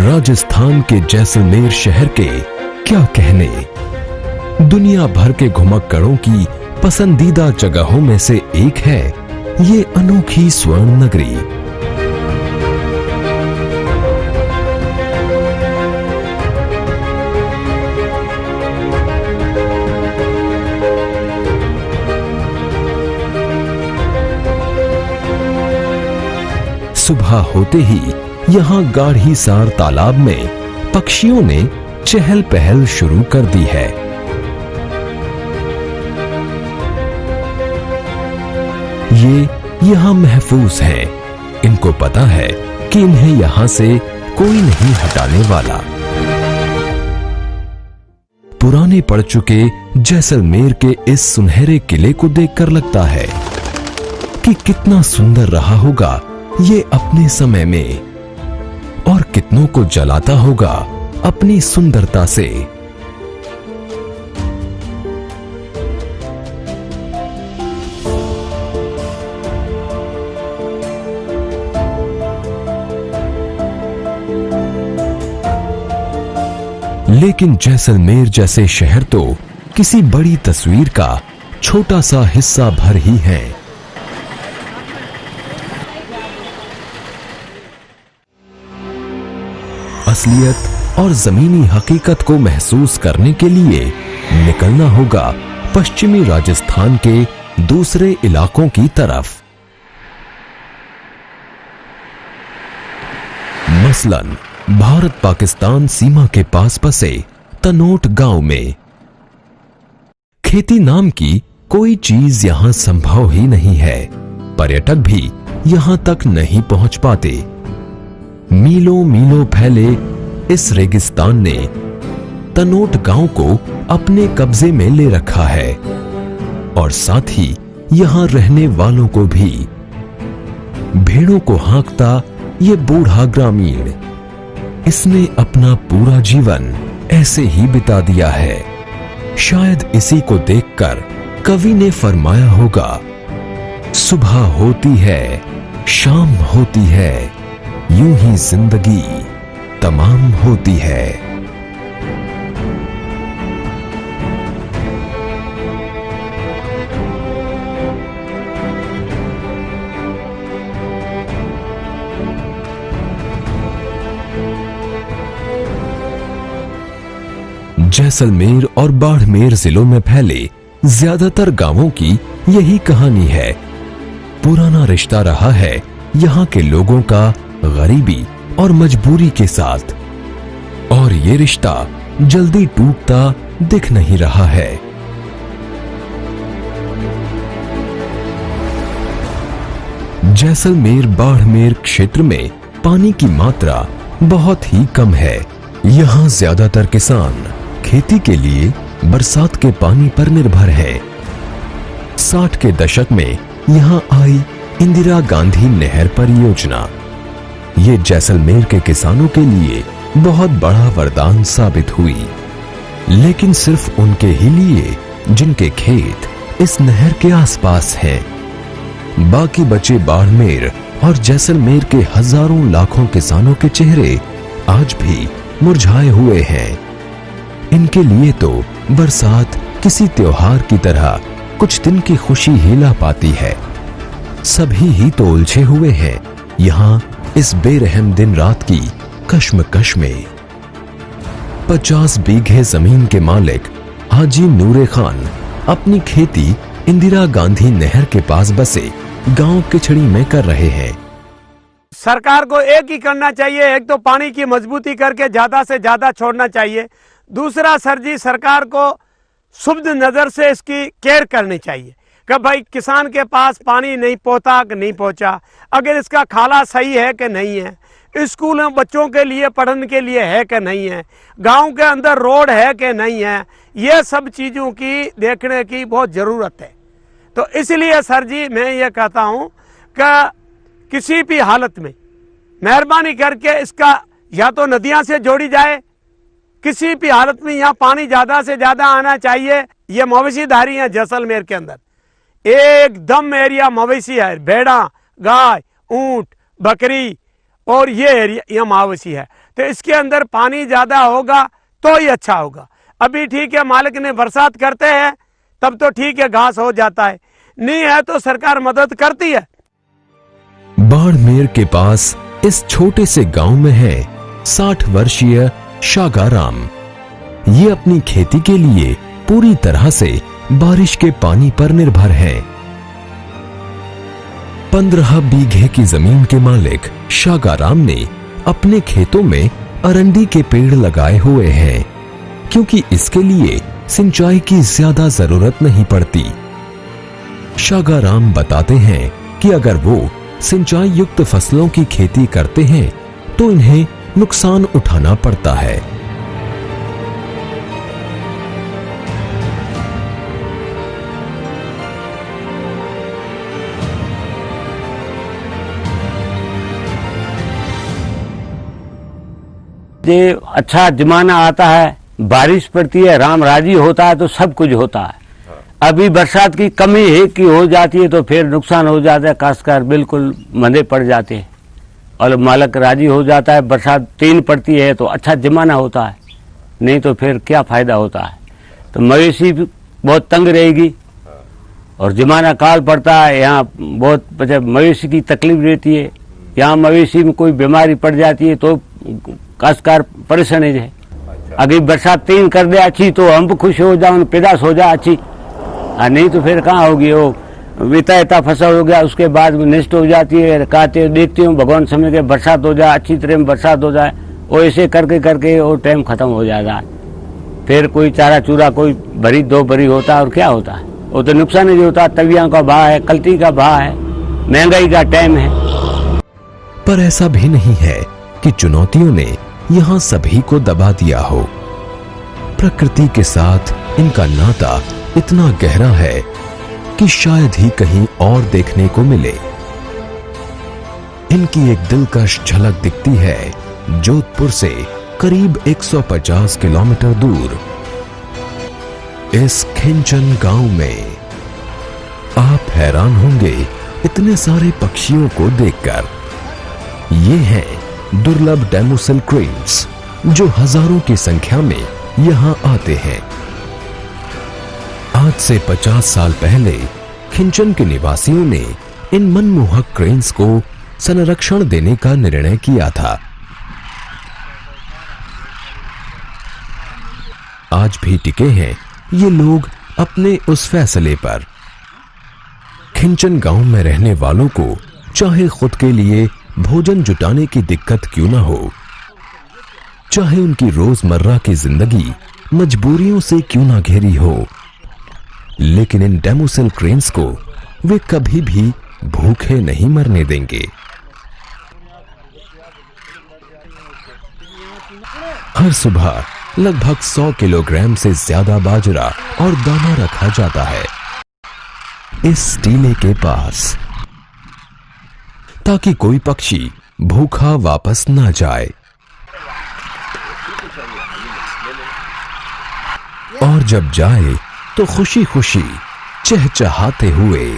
राजस्थान के जैसलमेर शहर के क्या कहने, दुनिया भर के घुमक्कड़ों की पसंदीदा जगहों में से एक है ये अनोखी स्वर्ण नगरी। सुबह होते ही यहाँ गाढ़ीसार तालाब में पक्षियों ने चहल पहल शुरू कर दी है। ये यहाँ महफूज हैं। इनको पता है कि इन्हें यहाँ से कोई नहीं हटाने वाला। पुराने पड़ चुके जैसलमेर के इस सुनहरे किले को देखकर लगता है कि कितना सुंदर रहा होगा ये अपने समय में, और कितनों को जलाता होगा अपनी सुंदरता से। लेकिन जैसलमेर जैसे शहर तो किसी बड़ी तस्वीर का छोटा सा हिस्सा भर ही है। असलियत और जमीनी हकीकत को महसूस करने के लिए निकलना होगा पश्चिमी राजस्थान के दूसरे इलाकों की तरफ। मसलन भारत पाकिस्तान सीमा के पास बसे तनोट गांव में खेती नाम की कोई चीज यहां संभव ही नहीं है। पर्यटक भी यहां तक नहीं पहुंच पाते। मीलों मीलों फैले इस रेगिस्तान ने तनोट गांव को अपने कब्जे में ले रखा है, और साथ ही यहां रहने वालों को भी। भेड़ों को हाँकता ये बूढ़ा ग्रामीण, इसने अपना पूरा जीवन ऐसे ही बिता दिया है। शायद इसी को देखकर कवि ने फरमाया होगा, सुबह होती है शाम होती है, यूं ही जिंदगी तमाम होती है। जैसलमेर और बाड़मेर जिलों में फैले ज्यादातर गांवों की यही कहानी है। पुराना रिश्ता रहा है यहाँ के लोगों का गरीबी और मजबूरी के साथ, और ये रिश्ता जल्दी टूटता दिख नहीं रहा है। जैसलमेर बाड़मेर क्षेत्र में पानी की मात्रा बहुत ही कम है। यहाँ ज्यादातर किसान खेती के लिए बरसात के पानी पर निर्भर है। 60 के दशक में यहाँ आई इंदिरा गांधी नहर परियोजना। ये जैसलमेर के किसानों के लिए बहुत बड़ा वरदान साबित हुई, लेकिन सिर्फ उनके ही लिए जिनके खेत इस नहर के आसपास हैं। बाकी बचे बाड़मेर और जैसलमेर के हजारों लाखों किसानों के चेहरे आज भी मुरझाए हुए हैं। इनके लिए तो बरसात किसी त्योहार की तरह कुछ दिन की खुशी ही ला पाती है। सभी ही तो उलझे हुए हैं यहाँ इस बेरहम दिन रात की कश्मकश में। 50 बीघे जमीन के मालिक हाजी नूरे खान अपनी खेती इंदिरा गांधी नहर के पास बसे गांव किचड़ी में कर रहे हैं। सरकार को एक ही करना चाहिए, एक तो पानी की मजबूती करके ज्यादा से ज्यादा छोड़ना चाहिए। दूसरा सर जी, सरकार को शुभ नजर से इसकी केयर करनी चाहिए कि भाई किसान के पास पानी नहीं पहुंचा कि नहीं पहुंचा, अगर इसका खाला सही है कि नहीं है, स्कूल में बच्चों के लिए पढ़ने के लिए है कि नहीं है, गांव के अंदर रोड है कि नहीं है, ये सब चीज़ों की देखने की बहुत ज़रूरत है। तो इसलिए सर जी मैं ये कहता हूँ कि किसी भी हालत में मेहरबानी करके इसका या तो नदियाँ से जोड़ी जाए, किसी भी हालत में यहाँ पानी ज़्यादा से ज़्यादा आना चाहिए। ये मवेशीधारी हैं जैसलमेर के अंदर, एकदम एरिया मवेशी है, भेड़ा, गाय, ऊंट, बकरी और ये एरिया यहाँ मवेशी है। तो इसके अंदर पानी ज्यादा होगा तो ही अच्छा होगा। अभी ठीक है, मालिक ने बरसात करते हैं तब तो ठीक है, घास हो जाता है, नहीं है तो सरकार मदद करती है। बाड़मेर के पास इस छोटे से गांव में है 60 वर्षीय शागाराम। ये अपनी खेती के लिए पूरी तरह से बारिश के पानी पर निर्भर है। 15 बीघे की जमीन के मालिक शागाराम ने अपने खेतों में अरंडी के पेड़ लगाए हुए हैं, क्योंकि इसके लिए सिंचाई की ज्यादा जरूरत नहीं पड़ती। शागाराम बताते हैं कि अगर वो सिंचाई युक्त फसलों की खेती करते हैं तो इन्हें नुकसान उठाना पड़ता है। ये अच्छा जमाना आता है, बारिश पड़ती है, राम राजी होता है तो सब कुछ होता है। अभी बरसात की कमी है कि हो जाती है तो फिर नुकसान हो जाता है, काश्तकार बिल्कुल मंदे पड़ जाते हैं। और मालिक राजी हो जाता है, बरसात 3 पड़ती है तो अच्छा जमाना होता है, नहीं तो फिर क्या फायदा होता है। तो मवेशी बहुत तंग रहेगी और जमाना काल पड़ता है, यहाँ बहुत मवेशी की तकलीफ रहती है। यहाँ मवेशी में कोई बीमारी पड़ जाती है तो काश्तकार परेशान है। अगर बरसात 3 कर दे अच्छी तो हम खुश हो जाओ, पैदाश हो जाए अच्छी, और नहीं तो फिर कहाँ होगी। वो इतना फसल हो गया उसके बाद नष्ट हो जाती है। कहते देखती हूँ भगवान समय के बरसात हो जाए, अच्छी तरह में बरसात हो जाए, और ऐसे करके करके वो टाइम खत्म हो जाता है। फिर कोई चारा चूरा कोई भरी 2 भरी होता है और क्या होता है, वो तो नुकसान ही होता है। तविया का भाव है, कल्टी का भाव है, महंगाई का टाइम है। पर ऐसा भी नहीं है कि चुनौतियों ने यहाँ सभी को दबा दिया हो। प्रकृति के साथ इनका नाता इतना गहरा है कि शायद ही कहीं और देखने को मिले। इनकी एक दिलकश झलक दिखती है जोधपुर से करीब 150 किलोमीटर दूर इस खिंचन गांव में। आप हैरान होंगे इतने सारे पक्षियों को देखकर। ये हैं दुर्लभ डेमोसेल क्रेन्स, जो हजारों की संख्या में यहां आते हैं। आज से 50 साल पहले खिंचन के निवासियों ने इन मनमोहक क्रेन्स को संरक्षण देने का निर्णय किया था। आज भी टिके हैं ये लोग अपने उस फैसले पर। खिंचन गांव में रहने वालों को चाहे खुद के लिए भोजन जुटाने की दिक्कत क्यों ना हो, चाहे उनकी रोजमर्रा की जिंदगी मजबूरियों से क्यों ना घेरी हो, लेकिन इन डेमोसेल क्रेन्स को वे कभी भी भूखे नहीं मरने देंगे। हर सुबह लगभग 100 किलोग्राम से ज्यादा बाजरा और दाना रखा जाता है इस टीले के पास, ताकि कोई पक्षी भूखा वापस ना जाए। और जब जाए तो खुशी खुशी चहचहाते हुए